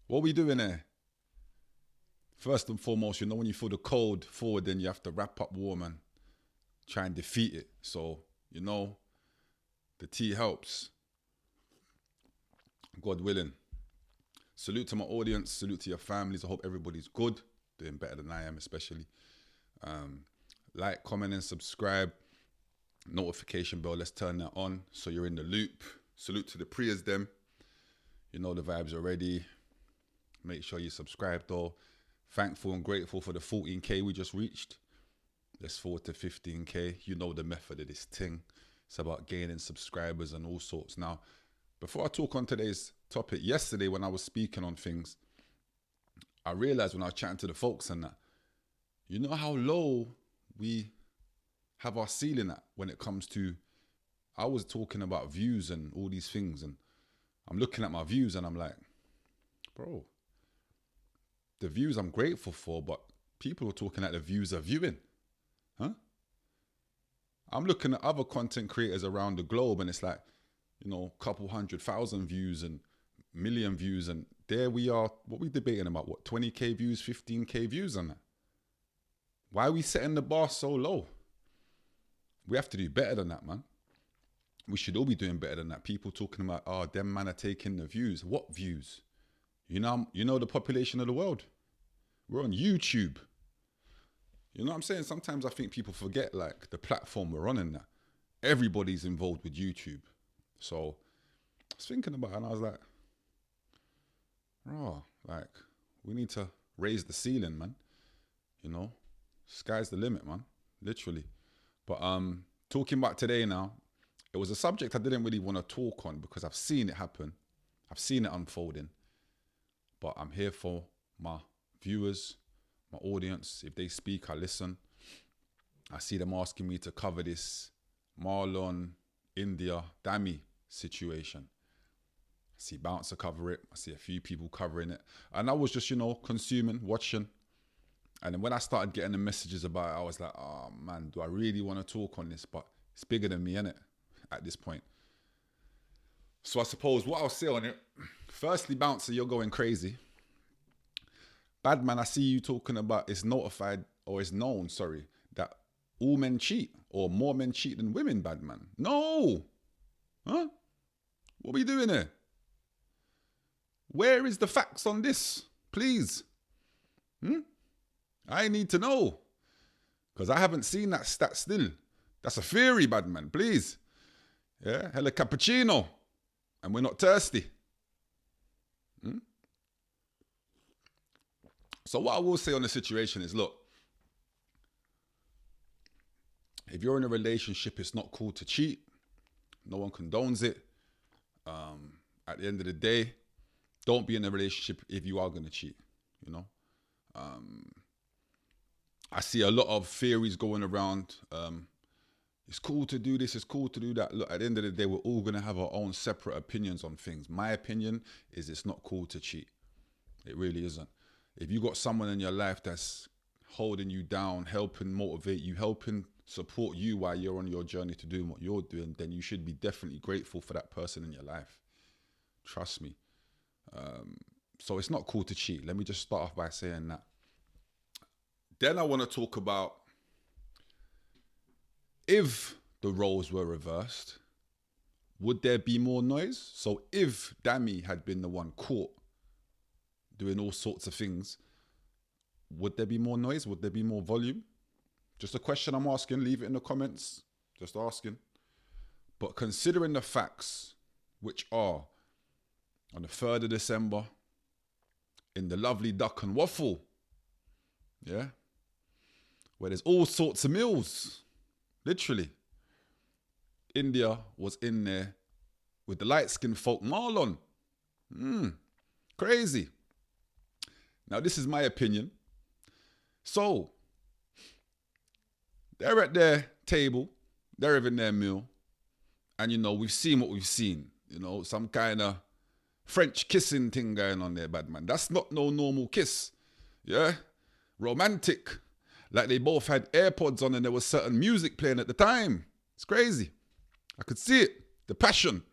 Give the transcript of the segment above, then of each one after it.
What are we doing here? First and foremost, you know, when you feel the cold forward, then you have to wrap up warm and try and defeat it. So, you know, the tea helps. God willing. Salute to my audience. Salute to your families. I hope everybody's good. Doing better than I am, especially. Like, comment, and subscribe. Notification bell, let's turn that on so you're in the loop. Salute to the Prias them. You know the vibes already. Make sure you subscribe though. Thankful and grateful for the 14K we just reached. Let's forward to 15K. You know the method of this thing. It's about gaining subscribers and all sorts. Now, before I talk on today's topic, yesterday when I was speaking on things, I realized when I was chatting to the folks and that, you know how low we have our ceiling at when it comes to, I was talking about views and all these things, and I'm looking at my views and I'm like, bro, the views I'm grateful for, but people are talking at the views of viewing. Huh? I'm looking at other content creators around the globe and it's like, you know, couple 100,000 views and million views, and there we are, what we debating about, what, 20K views, 15K views on that? Why are we setting the bar so low? We have to do better than that, man. We should all be doing better than that. People talking about, oh, them man are taking the views. What views? You know the population of the world. We're on YouTube. You know what I'm saying? Sometimes I think people forget like the platform we're on and that. Everybody's involved with YouTube. So I was thinking about it and I was like, oh, like we need to raise the ceiling, man. You know, sky's the limit, man. Literally. But talking about today now, it was a subject I didn't really want to talk on because I've seen it happen. I've seen it unfolding. But I'm here for my viewers, my audience. If they speak, I listen. I see them asking me to cover this Marlon, India, DAMI situation. I see Bouncer cover it. I see a few people covering it. And I was just, you know, consuming, watching. And then when I started getting the messages about it, I was like, oh man, do I really want to talk on this? But it's bigger than me, innit, at this point. So I suppose what I'll say on it, firstly, Bouncer, you're going crazy. Badman, I see you talking about it's notified, or it's known, sorry, that all men cheat, or more men cheat than women, Badman. No! Huh? What are we doing here? Where is the facts on this? Please. I need to know. Because I haven't seen that stat still. That's a theory, Badman, please. Yeah, hella cappuccino. And we're not thirsty. So what I will say on the situation is, look, if you're in a relationship, it's not cool to cheat. No one condones it. At the end of the day, don't be in a relationship if you are going to cheat, you know. I see a lot of theories going around. It's cool to do this, it's cool to do that. Look, at the end of the day, we're all going to have our own separate opinions on things. My opinion is it's not cool to cheat. It really isn't. If you got someone in your life that's holding you down, helping motivate you, helping support you while you're on your journey to doing what you're doing, then you should be definitely grateful for that person in your life. Trust me. So it's not cool to cheat. Let me just start off by saying that. Then I want to talk about if the roles were reversed, would there be more noise? So if DAMI had been the one caught doing all sorts of things, would there be more noise? Would there be more volume? Just a question I'm asking. Leave it in the comments. Just asking. But considering the facts, which are on the 3rd of December, in the lovely Duck and Waffle, yeah, where there's all sorts of meals, literally. India was in there with the light-skinned folk, Marlon. Crazy. Now, this is my opinion. So, they're at their table, they're having their meal, and, you know, we've seen what we've seen. You know, some kind of French kissing thing going on there, bad man. That's not no normal kiss. Yeah? Romantic. Like they both had AirPods on and there was certain music playing at the time. It's crazy. I could see it. The passion.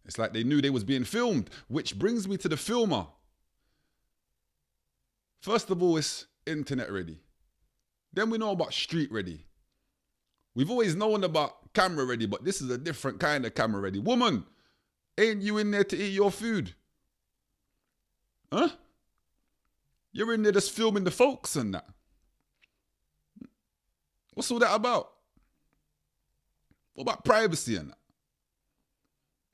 It's like they knew they was being filmed, which brings me to the filmer. First of all, it's internet ready. Then we know about street ready. We've always known about camera ready, but this is a different kind of camera ready. Woman, ain't you in there to eat your food? Huh? You're in there just filming the folks and that. What's all that about? What about privacy and that?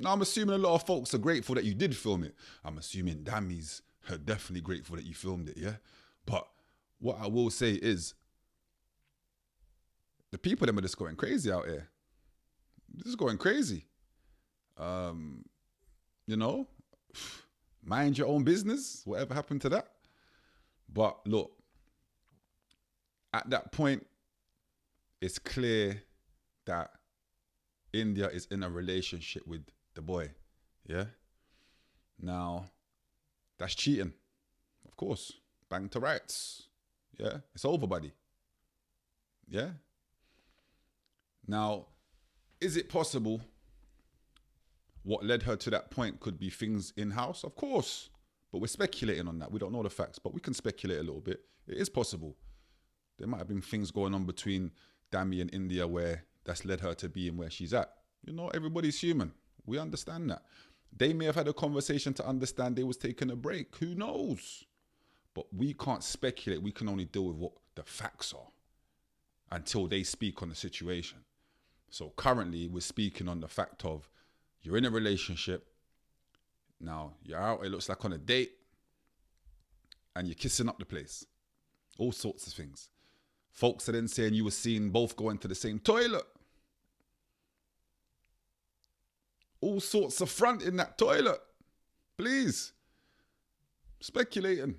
Now, I'm assuming a lot of folks are grateful that you did film it. I'm assuming DAMI's are definitely grateful that you filmed it, yeah? But what I will say is, the people them are just going crazy out here. This is going crazy. You know, mind your own business, whatever happened to that. But look, at that point, it's clear that India is in a relationship with the boy. Yeah. Now, that's cheating. Of course. Bang to rights. Yeah. It's over, buddy. Yeah. Now, is it possible what led her to that point could be things in-house? Of course. But we're speculating on that. We don't know the facts, but we can speculate a little bit. It is possible. There might have been things going on between DAMI and India where that's led her to being where she's at. You know, everybody's human. We understand that. They may have had a conversation to understand they was taking a break. Who knows? But we can't speculate. We can only deal with what the facts are until they speak on the situation. So currently we're speaking on the fact of you're in a relationship. Now you're out, it looks like on a date, and you're kissing up the place. All sorts of things. Folks are then saying you were seen both going to the same toilet. All sorts of front in that toilet. Please. Speculating.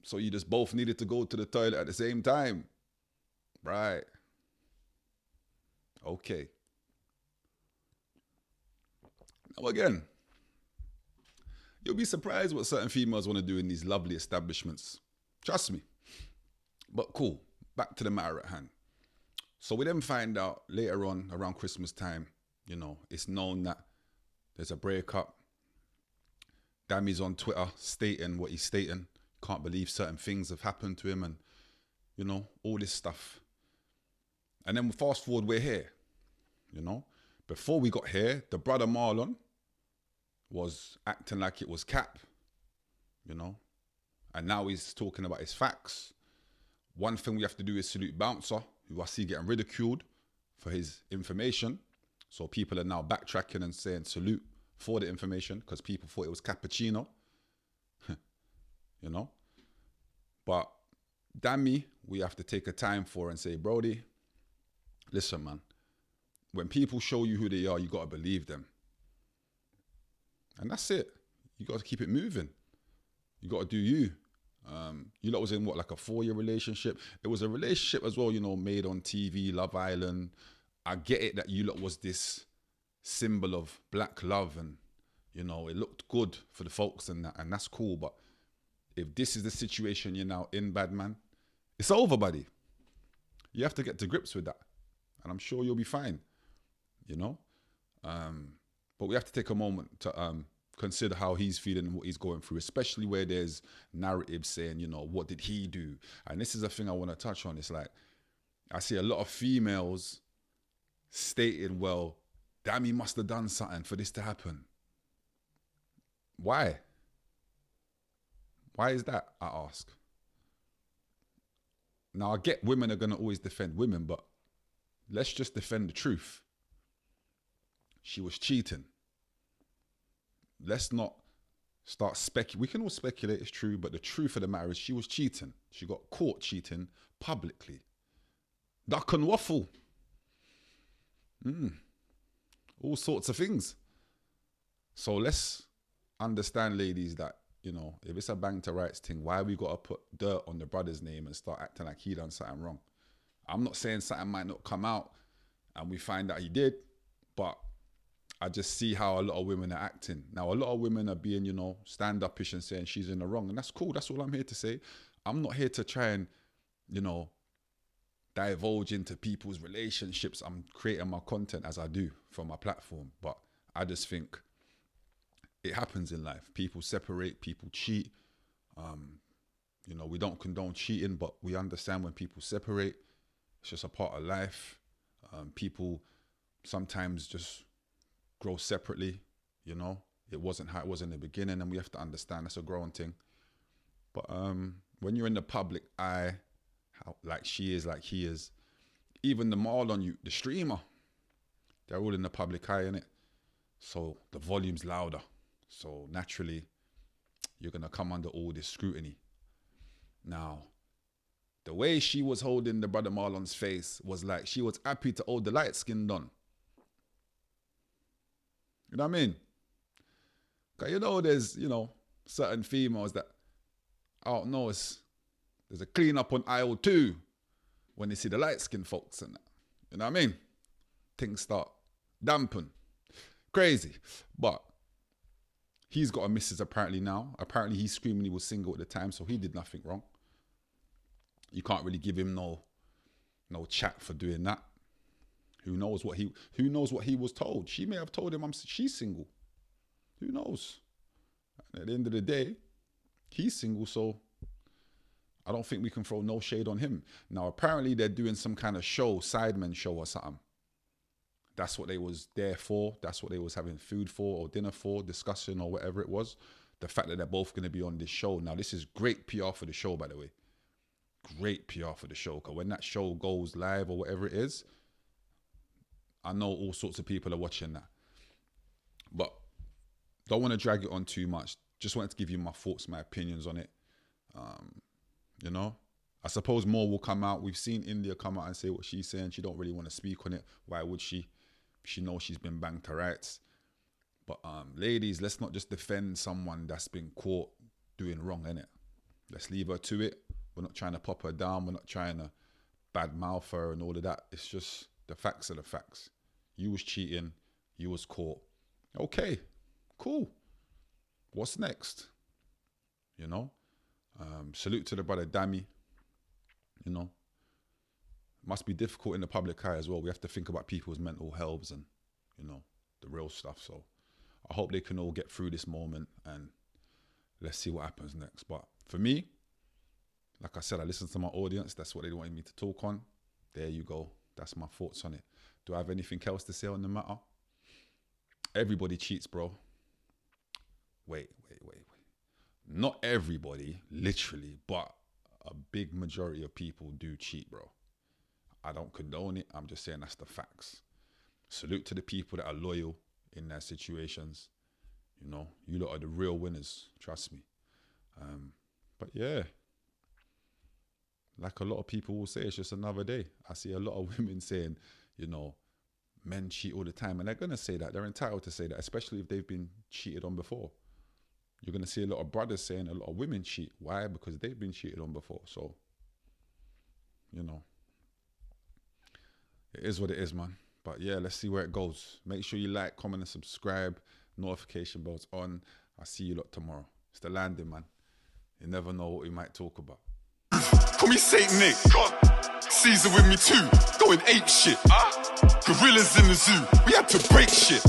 So you just both needed to go to the toilet at the same time. Right. Okay. Now again, you'll be surprised what certain females want to do in these lovely establishments. Trust me. But cool. Back to the matter at hand. So we then find out later on around Christmas time, you know, it's known that there's a breakup. Dami's on Twitter stating what he's stating. Can't believe certain things have happened to him and, you know, all this stuff. And then fast forward, we're here, you know. Before we got here, the brother Marlon was acting like it was cap, you know. And now he's talking about his facts. One thing we have to do is salute Bouncer, who I see getting ridiculed for his information. So people are now backtracking and saying salute for the information because people thought it was cappuccino. You know? But Dami, we have to take a time for and say, Brody, listen, man. When people show you who they are, you got to believe them. And that's it. You got to keep it moving. You got to do you. You lot was in what, like a 4-year relationship? It was a relationship as well, you know, made on TV, Love Island. I get it that you lot was this symbol of black love and, you know, it looked good for the folks and that, and that's cool. But if this is the situation you're now in, bad man, it's over, buddy. You have to get to grips with that. And I'm sure you'll be fine, you know? But we have to take a moment to consider how he's feeling and what he's going through, especially where there's narratives saying, you know, what did he do? And this is a thing I want to touch on. It's like, I see a lot of females stating, well, damn, he must have done something for this to happen. Why? Why is that, I ask? Now, I get women are going to always defend women, but let's just defend the truth. She was cheating. Let's not start speculating. We can all speculate, it's true, but the truth of the matter is she was cheating. She got caught cheating publicly. Duck and waffle. All sorts of things. So let's understand, ladies, that, you know, if it's a bang to rights thing, why we got to put dirt on the brother's name and start acting like he done something wrong? I'm not saying something might not come out and we find that he did, but I just see how a lot of women are acting. Now, a lot of women are being, you know, stand-upish and saying she's in the wrong, and that's cool. That's all I'm here to say. I'm not here to try and, you know, divulge into people's relationships. I'm creating my content as I do for my platform, but I just think it happens in life. People separate, people cheat. You know, we don't condone cheating, but we understand when people separate. It's just a part of life. People sometimes just grow separately, you know. It wasn't how it was in the beginning, and we have to understand that's a growing thing. But when you're in the public eye, like she is, like he is, even the Marlon, the streamer, they're all in the public eye, innit? So the volume's louder. So naturally, you're going to come under all this scrutiny. Now, the way she was holding the brother Marlon's face was like she was happy to hold the light skin done. You know what I mean? Because you know there's, you know, certain females that, I don't know, there's a clean up on aisle 2 when they see the light skin folks and that. You know what I mean? Things start dampen. Crazy. But he's got a missus apparently now. Apparently he's screaming he was single at the time, so he did nothing wrong. You can't really give him no chat for doing that. Who knows what he was told? She may have told him she's single. Who knows? At the end of the day, he's single, so I don't think we can throw no shade on him. Now, apparently they're doing some kind of show, Sidemen show or something. That's what they was there for. That's what they was having food for or dinner for, discussion or whatever it was. The fact that they're both going to be on this show. Now, this is great PR for the show, by the way. Great PR for the show. Because when that show goes live or whatever it is, I know all sorts of people are watching that. But don't want to drag it on too much. Just wanted to give you my thoughts, my opinions on it. You know, I suppose more will come out. We've seen India come out and say what she's saying. She don't really want to speak on it. Why would she? She knows she's been banged to rights. But ladies, let's not just defend someone that's been caught doing wrong, innit? Let's leave her to it. We're not trying to pop her down. We're not trying to badmouth her and all of that. It's just the facts are the facts. You was cheating. You was caught. Okay, cool. What's next? You know? Salute to the brother DAMI. You know? Must be difficult in the public eye as well. We have to think about people's mental health and, you know, the real stuff. So I hope they can all get through this moment and let's see what happens next. But for me, like I said, I listened to my audience. That's what they wanted me to talk on. There you go. That's my thoughts on it. Do I have anything else to say on the matter? Everybody cheats, bro. Wait. Not everybody, literally, but a big majority of people do cheat, bro. I don't condone it. I'm just saying that's the facts. Salute to the people that are loyal in their situations. You know, you lot are the real winners. Trust me. But yeah, like a lot of people will say, it's just another day. I see a lot of women saying, you know, men cheat all the time. And they're going to say that. They're entitled to say that, especially if they've been cheated on before. You're going to see a lot of brothers saying a lot of women cheat. Why? Because they've been cheated on before. So, you know, it is what it is, man. But yeah, let's see where it goes. Make sure you like, comment, and subscribe. Notification bells on. I'll see you lot tomorrow. It's the landing, man. You never know what we might talk about. Call me Saint Nick. Caesar with me too. Going ape shit. Gorillas in the zoo. We had to break shit.